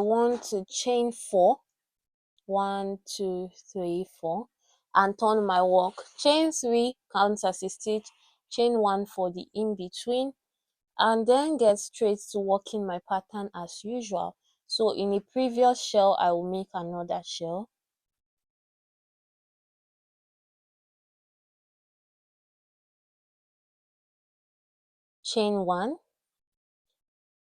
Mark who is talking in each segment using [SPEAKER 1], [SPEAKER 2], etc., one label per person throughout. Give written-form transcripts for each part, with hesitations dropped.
[SPEAKER 1] I want to chain 4, 1 2 3 4, and turn my work. Chain 3 counts as a stitch, chain 1 for the in between, and then get straight to working my pattern as usual. So in a previous shell, I will make another shell, chain 1,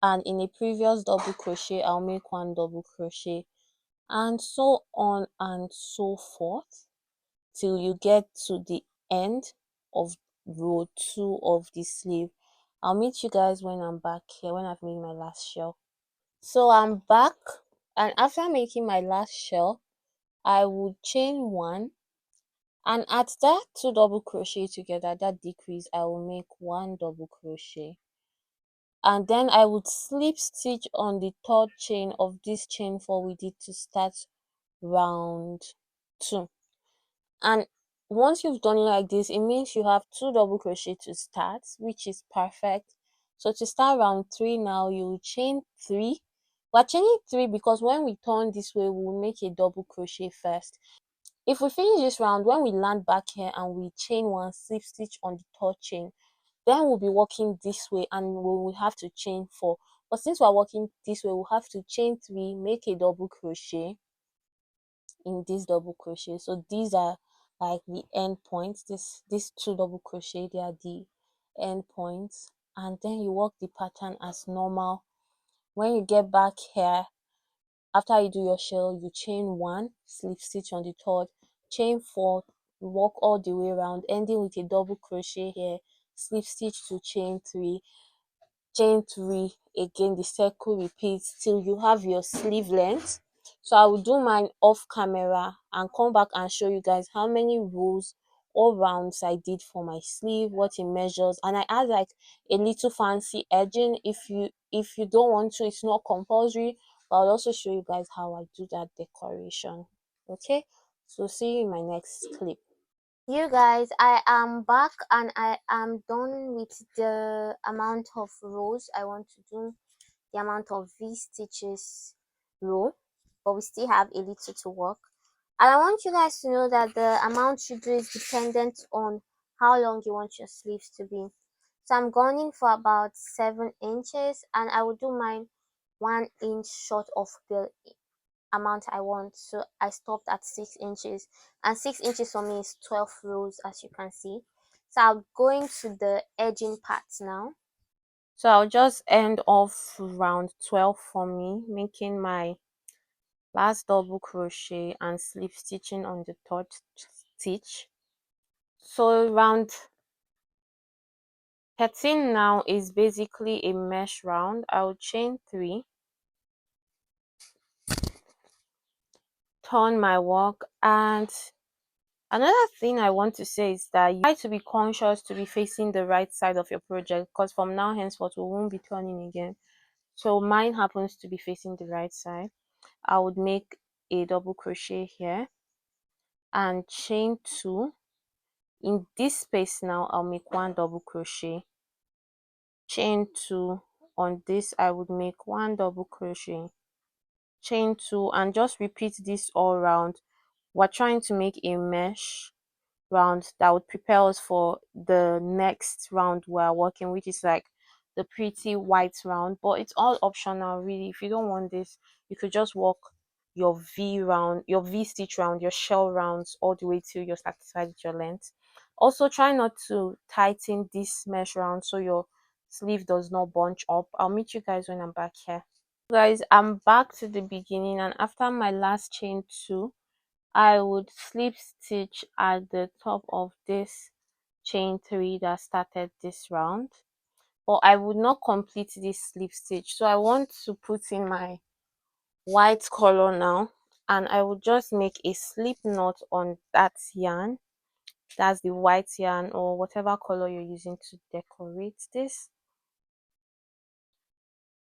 [SPEAKER 1] and in a previous double crochet, I'll make 1 double crochet, and so on and so forth till you get to the end of row 2 of the sleeve. I'll meet you guys when I'm back here, when I've made my last shell. So I'm back, and after making my last shell, I would chain 1, and at that 2 double crochet together, that decrease, I will make 1 double crochet, and then I would slip stitch on the 3rd chain of this chain 4 we did to start round 2. And once you've done it like this, it means you have 2 double crochet to start, which is perfect. So to start round 3 now, you will chain 3. We're chaining 3 because when we turn this way, we'll make a double crochet first. If we finish this round, when we land back here and we chain 1, slip stitch on the 3rd chain, then we'll be working this way and we will have to chain 4. But since we're working this way, we'll have to chain 3, make a double crochet in this double crochet. So these are like the end points. These 2 double crochet, they are the end points, and then you work the pattern as normal. When you get back here, after you do your shell, you chain 1, slip stitch on the 3rd, chain 4, work all the way around, ending with a double crochet here, slip stitch to chain 3, chain 3 again. The circle repeats till you have your sleeve length. So I will do mine off camera and come back and show you guys how many rows or rounds I did for my sleeve, what it measures, and I add like a little fancy edging. If you don't want to, it's not compulsory, but I'll also show you guys how I do that decoration. Okay, so see you in my next clip. You guys, I am back and I am done with the amount of rows I want to do, the amount of V stitches row, but we still have a little to work. And I want you guys to know that the amount you do is dependent on how long you want your sleeves to be. So I'm going in for about 7 inches, and I will do mine 1 inch short of the amount I want. So I stopped at 6 inches, and 6 inches for me is 12 rows, as you can see. So I'll go into the edging parts now. So I'll just end off round 12 for me, making my last double crochet and slip stitching on the 3rd stitch. So round 13 now is basically a mesh round. I'll chain 3, turn my work, and another thing I want to say is that you try to be conscious to be facing the right side of your project, because from now henceforth we won't be turning again. So mine happens to be facing the right side. I would make a double crochet here and chain 2. In this space now, I'll make 1 double crochet, chain 2. On this, I would make 1 double crochet, chain 2, and just repeat this all round. We're trying to make a mesh round that would prepare us for the next round we're working, which is like the pretty white round, but it's all optional really. If you don't want this, you could just work your V round, your V stitch round, your shell rounds all the way till you're satisfied with your length. Also try not to tighten this mesh round so your sleeve does not bunch up. I'll meet you guys when I'm back here. Guys, I'm back to the beginning, and after my last chain 2, I would slip stitch at the top of this chain 3 that started this round, but I would not complete this slip stitch. So I want to put in my white color now, and I will just make a slip knot on that yarn. That's the white yarn or whatever color you're using to decorate this.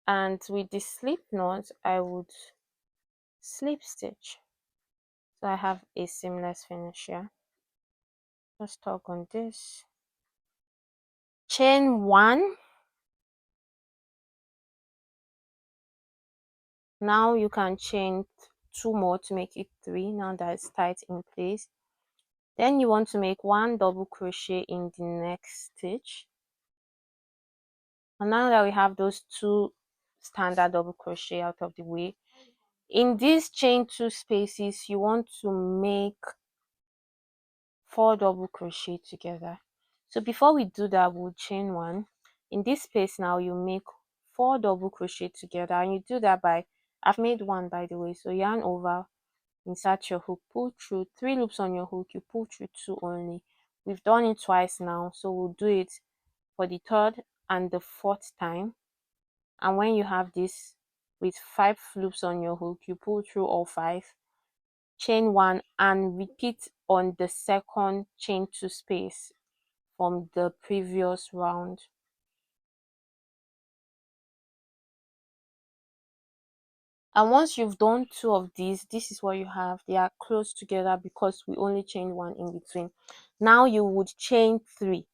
[SPEAKER 1] And with the slip knot, I would slip stitch. So I have a seamless finish here. Just tug on this. Chain 1, Now you can chain 2 more to make it 3 now that it's tight in place. Then you want to make 1 double crochet in the next stitch. And now that we have those 2 standard double crochet out of the way, in these chain 2 spaces you want to make 4 double crochet together. So before we do that, we'll chain 1. In this space now, you make 4 double crochet together, and you do that by, I've made 1 by the way, so yarn over, insert your hook, pull through 3 loops on your hook, you pull through 2 only. We've done it twice now, so we'll do it for the 3rd and the 4th time. And when you have this with 5 loops on your hook, you pull through all 5, chain 1, and repeat on the 2nd chain 2 space from the previous round. And once you've done 2 of these, this is what you have. They are close together because we only chained 1 in between. Now you would chain 3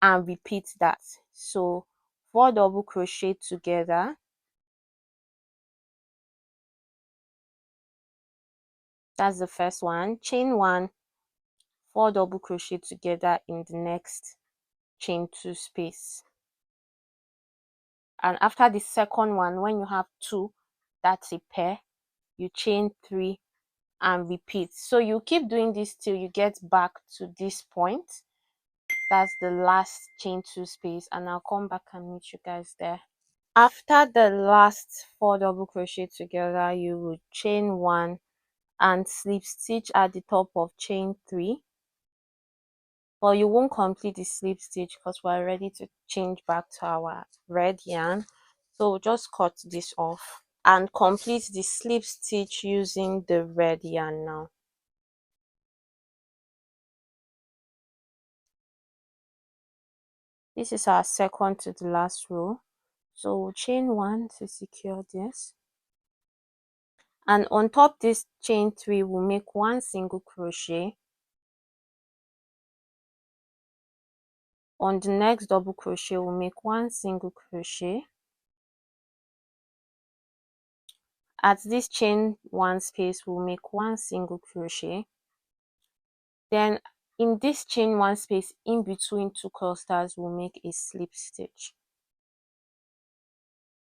[SPEAKER 1] and repeat that. So 4 double crochet together, that's the first one, chain 1, 4 double crochet together in the next chain 2 space. And after the second one, when you have 2, that's a pair, you chain 3 and repeat. So you keep doing this till you get back to this point. That's the last chain 2 space, and I'll come back and meet you guys there. After the last 4 double crochet together, you will chain 1 and slip stitch at the top of chain 3. But you won't complete the slip stitch because we're ready to change back to our red yarn. So just cut this off and complete the slip stitch using the red yarn now. This is our second to the last row. So we'll chain 1 to secure this. And on top this chain 3, we'll make 1 single crochet. On the next double crochet, we'll make 1 single crochet. At this chain 1 space, we'll make 1 single crochet. Then in this chain 1 space in between 2 clusters, we'll make a slip stitch.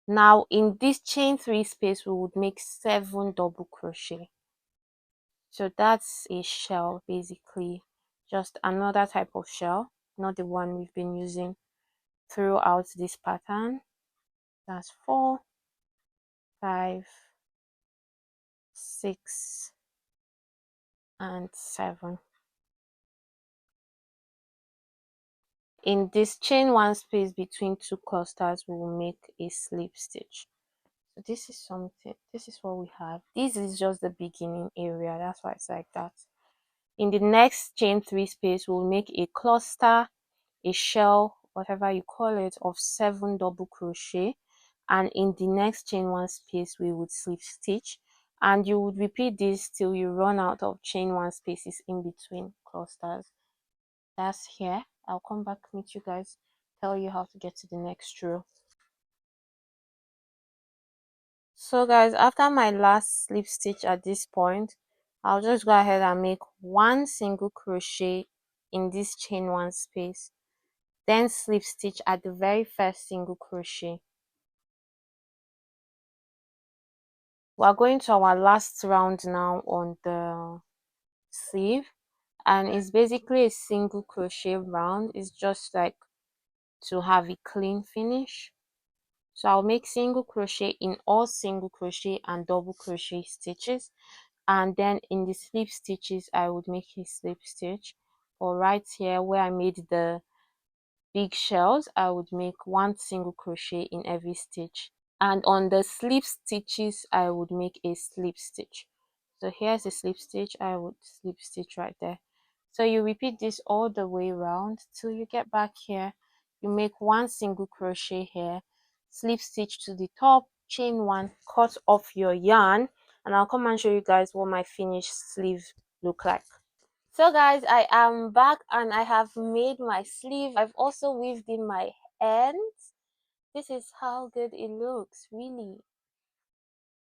[SPEAKER 1] Now in this chain 3 space, we would make 7 double crochet. So that's a shell, basically, just another type of shell, not the one we've been using throughout this pattern. That's 4, 5, 6, and 7. In this chain 1 space between 2 clusters, we will make a slip stitch. So this is something, this is what we have. This is just the beginning area, that's why it's like that. In the next chain 3 space, we'll make a cluster, a shell, whatever you call it, of 7 double crochet. And in the next chain 1 space, we would slip stitch, and you would repeat this till you run out of chain 1 spaces in between clusters. That's here. I'll come back, meet you guys, tell you how to get to the next row. So guys, after my last slip stitch at this point, I'll just go ahead and make 1 single crochet in this chain 1 space, then slip stitch at the very first single crochet. We're going to our last round now on the sleeve, and it's basically a single crochet round. It's just like to have a clean finish. So I'll make single crochet in all single crochet and double crochet stitches, and then in the slip stitches I would make a slip stitch. Or right here where I made the big shells, I would make 1 single crochet in every stitch, and on the slip stitches I would make a slip stitch. So here's a slip stitch, I would slip stitch right there. So you repeat this all the way around till you get back here. You make 1 single crochet here, slip stitch to the top, chain 1, cut off your yarn, and I'll come and show you guys what my finished sleeve look like. So guys, I am back and I have made my sleeve. I've also weaved in my ends. This is how good it looks, really.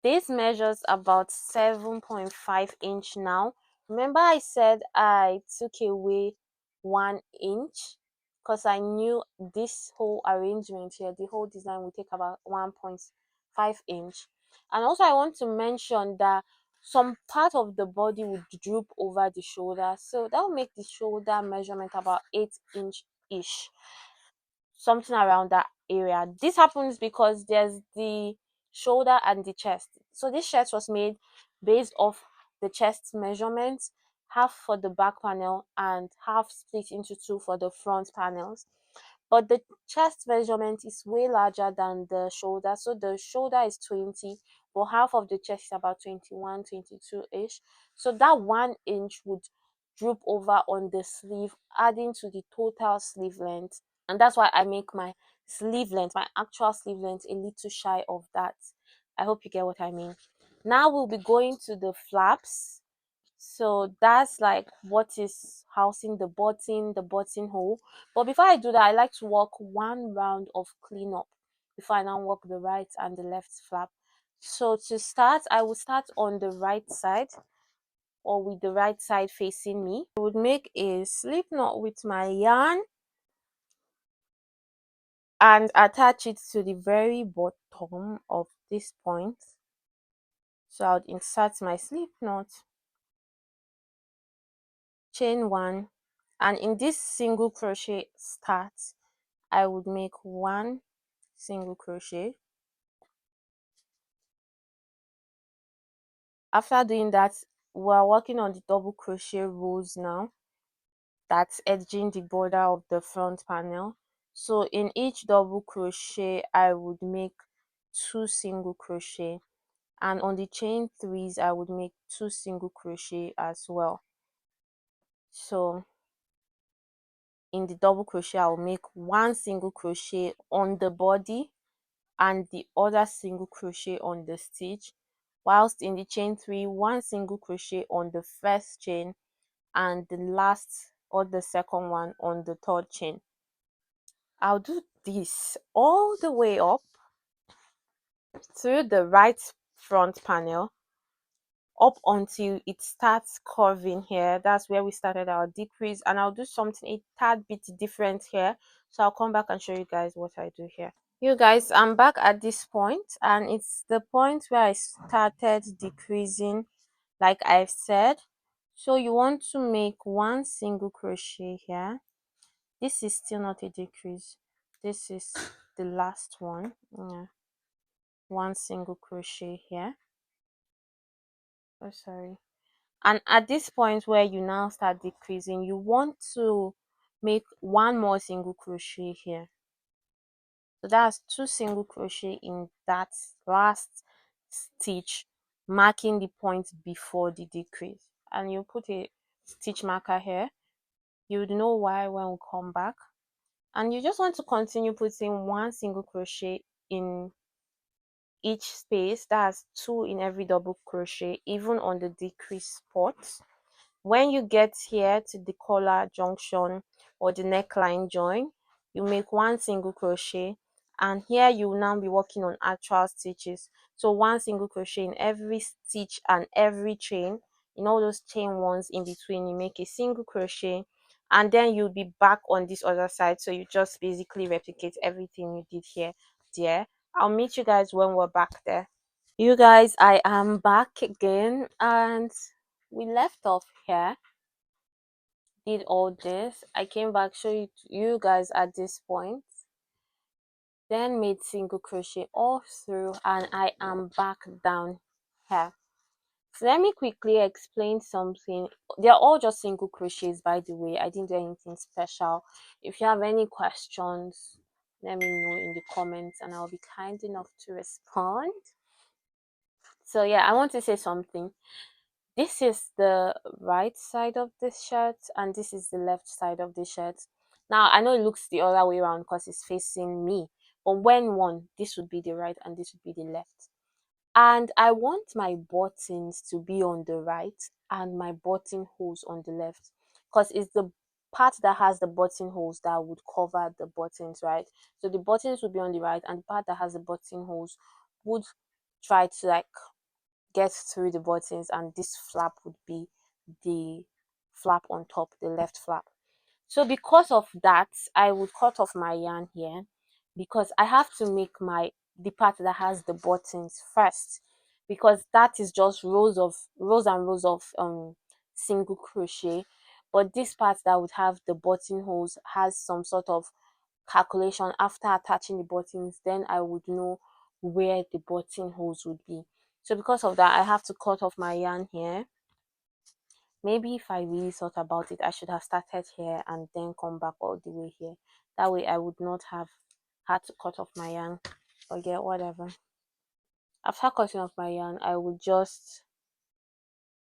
[SPEAKER 1] This measures about 7.5 inch now. Remember I said I took away 1 inch because I knew this whole arrangement here, the whole design will take about 1.5 inch. And also I want to mention that some part of the body would droop over the shoulder, so that will make the shoulder measurement about 8 inch ish, something around that area. This happens because there's the shoulder and the chest. So this shirt was made based off the chest measurements, half for the back panel and half split into two for the front panels. But the chest measurement is way larger than the shoulder. So the shoulder is 20, but half of the chest is about 21, 22-ish. So that 1 inch would droop over on the sleeve, adding to the total sleeve length. And that's why I make my sleeve length, my actual sleeve length, a little shy of that. I hope you get what I mean. Now we'll be going to the flaps. So that's like what is housing the buttonhole. But before I do that, I like to work one round of cleanup before I now work the right and the left flap. So to start, I will start on the right side, or with the right side facing me. I would make a slip knot with my yarn and attach it to the very bottom of this point. So I would insert my slip knot, chain one, and in this single crochet start I would make one single crochet. After doing that, we're working on the double crochet rows now, that's edging the border of the front panel. So in each double crochet I would make 2 single crochet, and on the chain threes I would make 2 single crochet as well. So in the double crochet I'll make 1 single crochet on the body and the other single crochet on the stitch, whilst in the chain three, 1 single crochet on the first chain and the last or the second one on the third chain. I'll do this all the way up through the right front panel up until it starts curving here. That's where we started our decrease, and I'll do something a tad bit different here, so I'll come back and show you guys what I do here. You guys, I'm back at this point, and it's the point where I started decreasing, like I've said. So you want to make 1 single crochet here. This is still not a decrease, this is the last one. 1 single crochet here. Oh, sorry. And at this point where you now start decreasing, you want to make 1 more single crochet here. So that's 2 single crochet in that last stitch, marking the point before the decrease. And you put a stitch marker here. You would know why when we come back. And you just want to continue putting 1 single crochet in each space. That's 2 in every double crochet, even on the decrease spot. When you get here to the collar junction or the neckline join, you make 1 single crochet, and here you will now be working on actual stitches. So 1 single crochet in every stitch and every chain. In all those chain ones in between, you make a single crochet, and then you'll be back on this other side. So you just basically replicate everything you did here there. I'll meet you guys when we're back there. You guys, I am back again, and we left off here. Did all this, I came back, show you guys at this point, then made single crochet all through, and I am back down here. So let me quickly explain something. They're all just single crochets, by the way. I didn't do anything special. If you have any questions, let me know in the comments and I'll be kind enough to respond. So yeah, I want to say something. This is the right side of this shirt and this is the left side of the shirt. Now I know it looks the other way around because it's facing me, but when one, this would be the right and this would be the left. And I want my buttons to be on the right and my buttonholes on the left, because it's the part that has the buttonholes that would cover the buttons, right? So the buttons would be on the right and the part that has the buttonholes would try to like get through the buttons, and this flap would be the flap on top, the left flap. So because of that, I would cut off my yarn here, because I have to make the part that has the buttons first, because that is just rows and rows of single crochet. But this part that would have the buttonholes has some sort of calculation. After attaching the buttons, then I would know where the buttonholes would be. So because of that, I have to cut off my yarn here. Maybe if I really thought about it, I should have started here and then come back all the way here. That way I would not have had to cut off my yarn. But yeah, whatever. After cutting off my yarn, I would just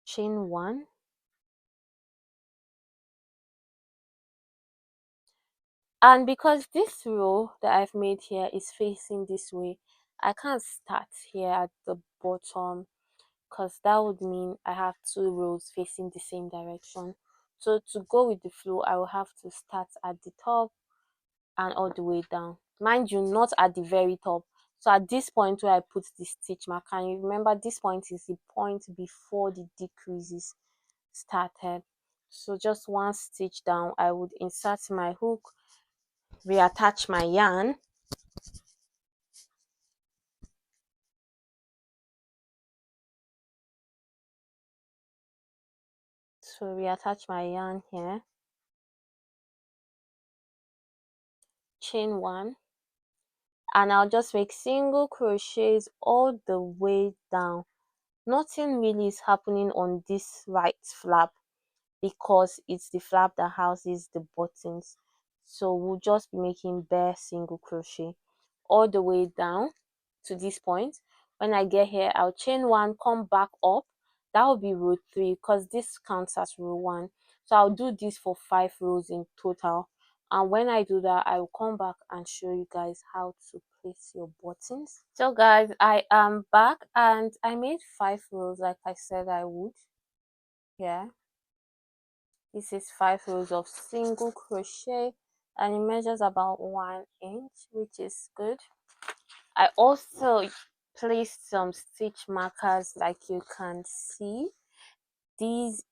[SPEAKER 1] chain one. And because this row that I've made here is facing this way, I can't start here at the bottom, because that would mean I have two rows facing the same direction. So to go with the flow, I will have to start at the top and all the way down. Mind you, not at the very top. So at this point where I put the stitch marker, and you remember this point is the point before the decreases started. So just one stitch down, I would insert my hook, reattach my yarn. So reattach my yarn here, chain one, and I'll just make single crochets all the way down. Nothing really is happening on this right flap, because it's the flap that houses the buttons. So we'll just be making bare single crochet all the way down to this point. When I get here, I'll chain one, come back up. That will be row 3, because this counts as row 1. So I'll do this for 5 rows in total. And when I do that, I will come back and show you guys how to place your buttons. So guys, I am back, and I made 5 rows like I said I would. Yeah, this is 5 rows of single crochet, and it measures about 1 inch, which is good. I also placed some stitch markers, like you can see. These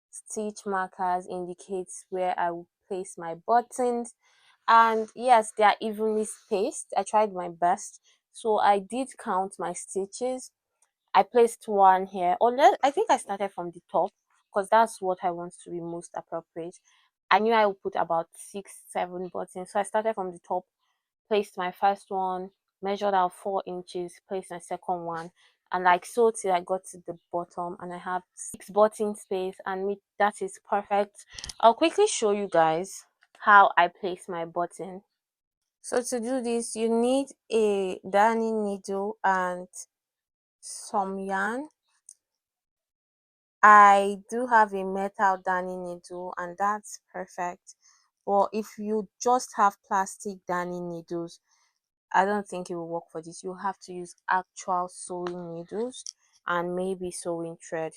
[SPEAKER 1] stitch markers indicates where I will place my buttons, and yes, they are evenly spaced. I tried my best, so I did count my stitches. I placed one here, or I think I started from the top, because that's what I want to be most appropriate. I knew I would put about 6-7 buttons, so I started from the top, placed my first one, measured out 4 inches, placed my second one, and like so till I got to the bottom, and I have 6 button space, and that is perfect. I'll quickly show you guys how I place my button. So to do this, you need a darning needle and some yarn. I do have a metal darning needle, and that's perfect. But if you just have plastic darning needles, I don't think it will work for this. You have to use actual sewing needles and maybe sewing thread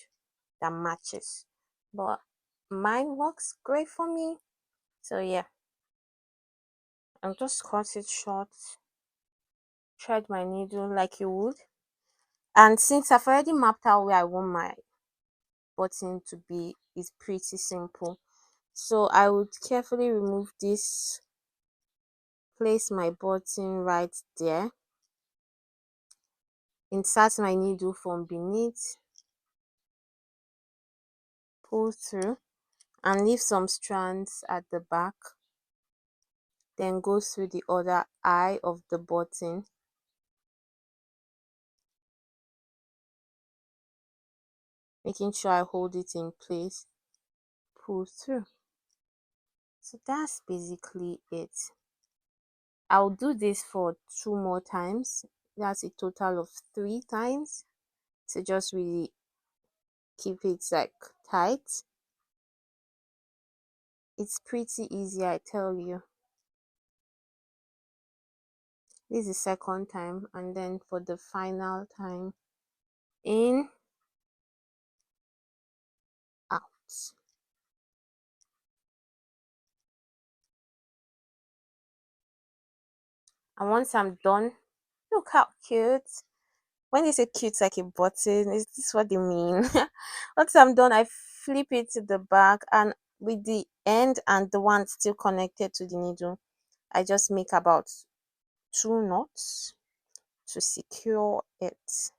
[SPEAKER 1] that matches. But mine works great for me. So yeah, I'll just cut it short, thread my needle like you would. And since I've already mapped out where I want my button to be, it's pretty simple. So I would carefully remove this, place my button right there, insert my needle from beneath, pull through, and leave some strands at the back, then go through the other eye of the button, making sure I hold it in place, pull through. So that's basically it. I'll do this for 2 more times. That's a total of 3 times to just really keep it like tight. It's pretty easy, I tell you. This is the second time, and then for the final time, in, out. And once I'm done, look how cute. when they say cute like a button, is this what they mean? Once I'm done, I flip it to the back, and with the end and the one still connected to the needle, I just make about 2 knots to secure it.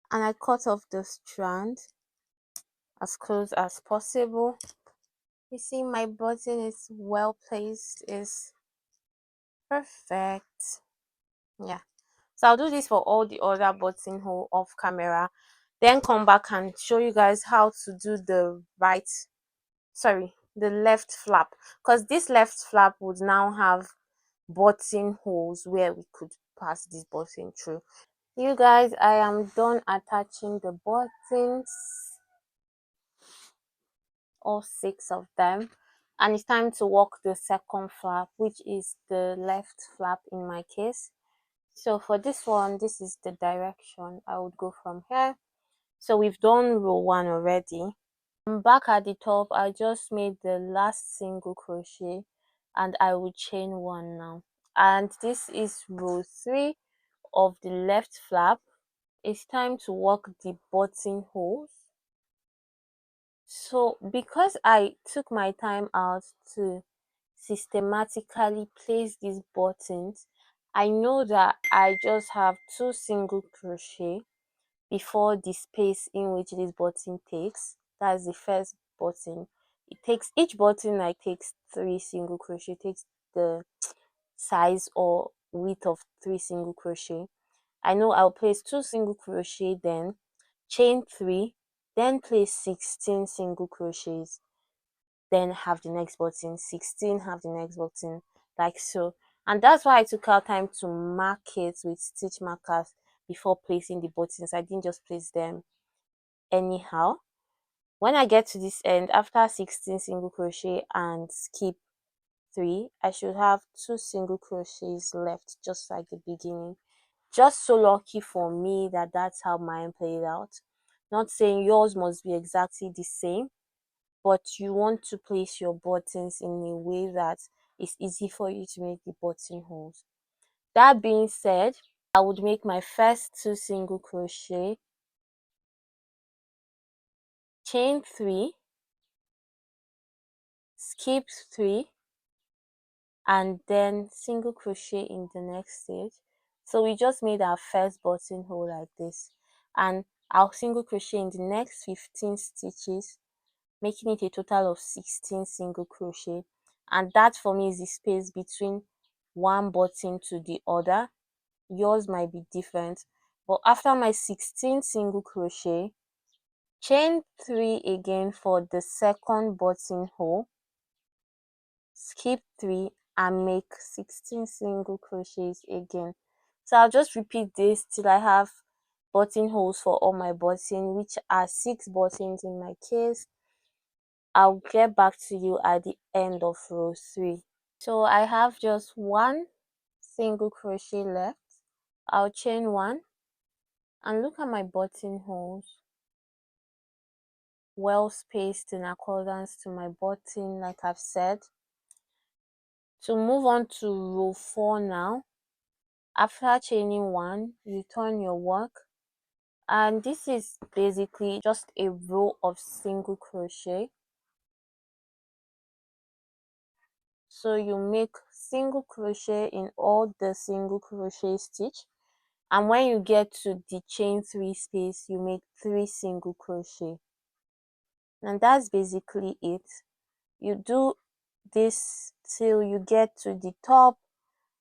[SPEAKER 1] And I cut off the strand as close as possible. You see, my button is well placed, is perfect. Yeah, so I'll do this for all the other buttonhole off camera, then come back and show you guys how to do the the left flap, because this left flap would now have buttonholes where we could pass this button through. You guys, I am done attaching the buttons, all 6 of them, and it's time to work the second flap, which is the left flap in my case. So for this one, this is the direction I would go from here. So we've done row 1 already. I'm back at the top. I just made the last single crochet and I will chain 1 now, and this is row 3 of the left flap. It's time to work the buttonholes. So because I took my time out to systematically place these buttons, I know that I just have 2 single crochet before the space in which this button takes. That's the first button. It takes, each button like takes 3 single crochet, takes the size or width of 3 single crochet. I know I'll place 2 single crochet, then chain 3, then place 16 single crochets, then have the next button, 16, have the next button, like so. And that's why I took out time to mark it with stitch markers before placing the buttons. I didn't just place them anyhow. When I get to this end, after 16 single crochet and skip 3, I should have 2 single crochets left, just like the beginning. Just so lucky for me that that's how mine played out. Not saying yours must be exactly the same, but you want to place your buttons in a way that is easy for you to make the buttonholes. That being said, I would make my first 2 single crochet, chain 3, skip 3, and then single crochet in the next stitch. So we just made our first buttonhole like this, and I'll single crochet in the next 15 stitches, making it a total of 16 single crochet. And that for me is the space between one button to the other. Yours might be different, but after my 16 single crochet, chain 3 again for the second buttonhole, skip 3, and make 16 single crochets again. So I'll just repeat this till I have buttonholes for all my buttons, which are 6 buttons in my case. I'll get back to you at the end of row 3. So I have just 1 single crochet left. I'll chain 1 and look at my buttonholes, well spaced in accordance to my button, like I've said. To move on to row 4 now, after chaining 1, you turn your work, and this is basically just a row of single crochet. So you make single crochet in all the single crochet stitch, and when you get to the chain 3 space, you make 3 single crochet, and that's basically it. You do this till you get to the top.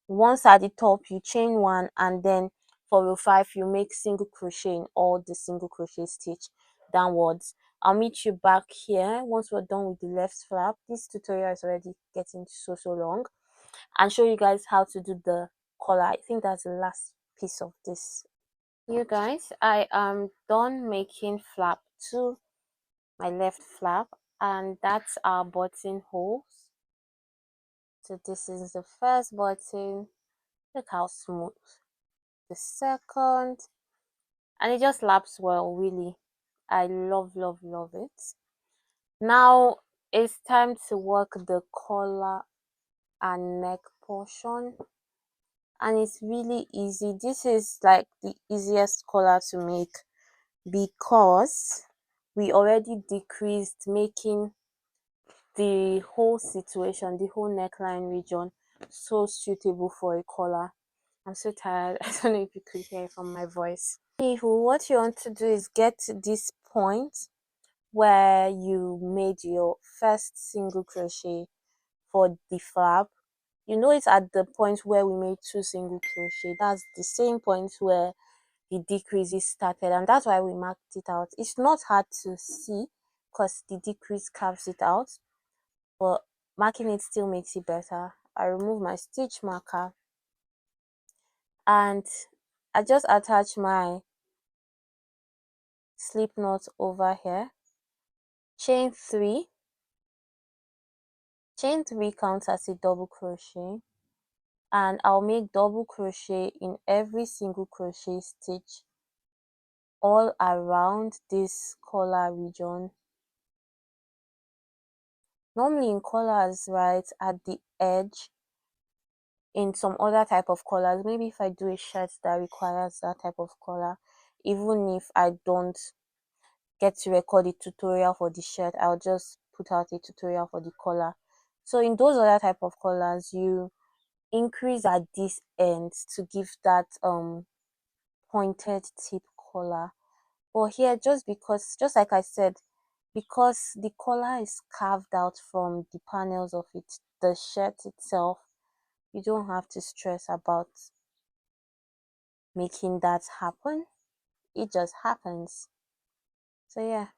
[SPEAKER 1] Once at the top, you chain 1, and then for row 5 you make single crochet in all the single crochet stitch downwards. I'll meet you back here once we're done with the left flap. This tutorial is already getting so long, and show you guys how to do the collar. I think that's the last piece of this. You guys, I am done making flap 2, my left flap, and that's our buttonholes. So this is the first button. Look how smooth. The second, and it just laps well, really. I love it. Now it's time to work the collar and neck portion, and it's really easy. This is like the easiest collar to make because we already decreased, making the whole situation, the whole neckline region, so suitable for a collar. I'm so tired. I don't know if you could hear it from my voice. Anywho, what you want to do is get to this point where you made your first single crochet for the flap. You know it's at the point where we made 2 single crochet. That's the same point where the decreases started, and that's why we marked it out. It's not hard to see because the decrease carves it out, but marking it still makes it better. I remove my stitch marker and I just attach my slip knot over here. Chain 3 counts as a double crochet, and I'll make double crochet in every single crochet stitch all around this collar region. Normally in collars, right at the edge, in some other type of collars, maybe if I do a shirt that requires that type of collar, even if I don't get to record a tutorial for the shirt, I'll just put out a tutorial for the collar. So in those other type of collars, you increase at this end to give that pointed tip collar. But here, just like I said, because the collar is carved out from the panels of it, the shirt itself, you don't have to stress about making that happen. It just happens. So yeah,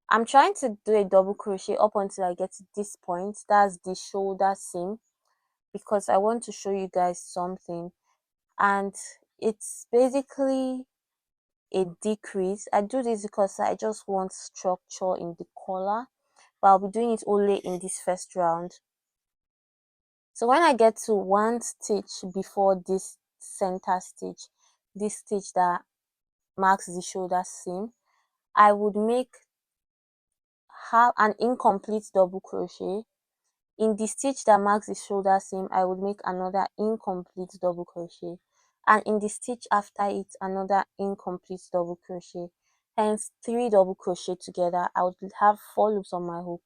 [SPEAKER 1] I'm trying to do a double crochet up until I get to this point. That's the shoulder seam, because I want to show you guys something, and it's basically a decrease. I do this because I just want structure in the collar, but I'll be doing it only in this first round. So when I get to one stitch before this center stitch, this stitch that marks the shoulder seam, I would make an incomplete double crochet. In the stitch that marks the shoulder seam, I would make another incomplete double crochet, and in the stitch after it, another incomplete double crochet. Hence 3 double crochet together. I would have 4 loops on my hook,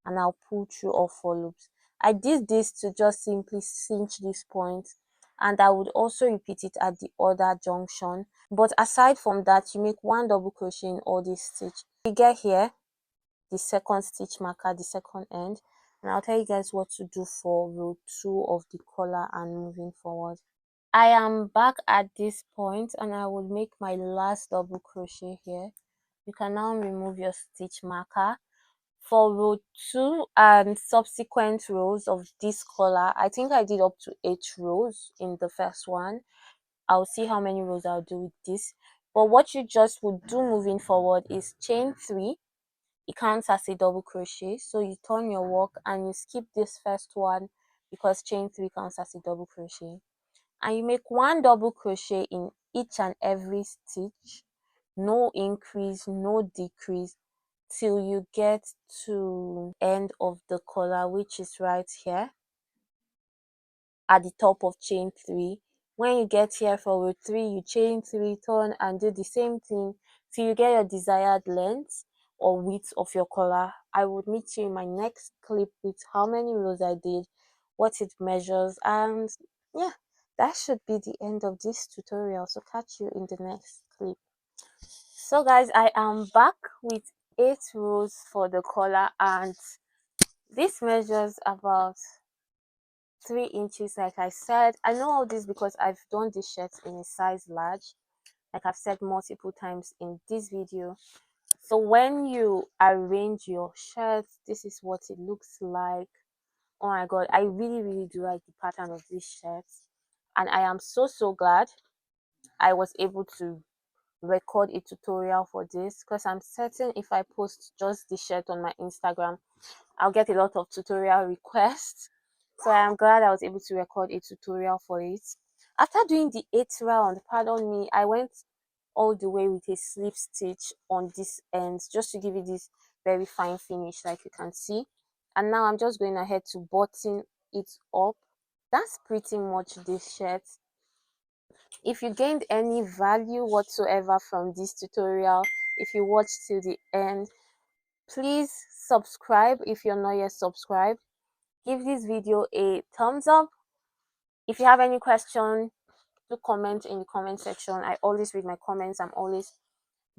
[SPEAKER 1] and I'll pull through all 4 loops. I did this to just simply cinch this point, and I would also repeat it at the other junction. But aside from that, you make 1 double crochet in all these stitch. You get here, the second stitch marker, the second end, and I'll tell you guys what to do for row 2 of the collar and moving forward. I am back at this point, and I will make my last double crochet here. You can now remove your stitch marker. For row 2 and subsequent rows of this collar, I think I did up to 8 rows in the first one. I'll see how many rows I'll do with this. But what you just would do moving forward is chain 3. It counts as a double crochet, so you turn your work and you skip this first one because chain 3 counts as a double crochet, and you make 1 double crochet in each and every stitch, no increase, no decrease, till you get to end of the collar, which is right here at the top of chain 3. When you get here for row 3, you chain 3, turn and do the same thing till you get your desired length or width of your collar. I would meet you in my next clip with how many rows I did, what it measures, and yeah, that should be the end of this tutorial. So catch you in the next clip. So guys, I am back with 8 rows for the collar, and this measures about 3 inches. Like I said, I know all this because I've done this shirt in a size large, like I've said multiple times in this video. So when you arrange your shirt, this is what it looks like. Oh my god, I really do like the pattern of this shirt, and I am so glad I was able to record a tutorial for this, because I'm certain if I post just the shirt on my Instagram, I'll get a lot of tutorial requests. So I am glad I was able to record a tutorial for it. After doing the 8th round, pardon me, I went all the way with a slip stitch on this end just to give it this very fine finish, like you can see. And now I'm just going ahead to button it up that's pretty much this shirt. If you gained any value whatsoever from this tutorial, if you watched till the end, please subscribe if you're not yet subscribed. Give this video a thumbs up. If you have any question, do comment in the comment section. I always read my comments. I'm always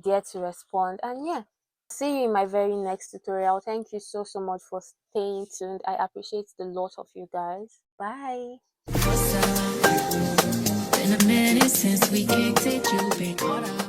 [SPEAKER 1] there to respond. And yeah, see you in my very next tutorial. Thank you so much for staying tuned. I appreciate the lot of you guys. Bye.
[SPEAKER 2] What's up? Been a minute since we kicked it, you've been caught up.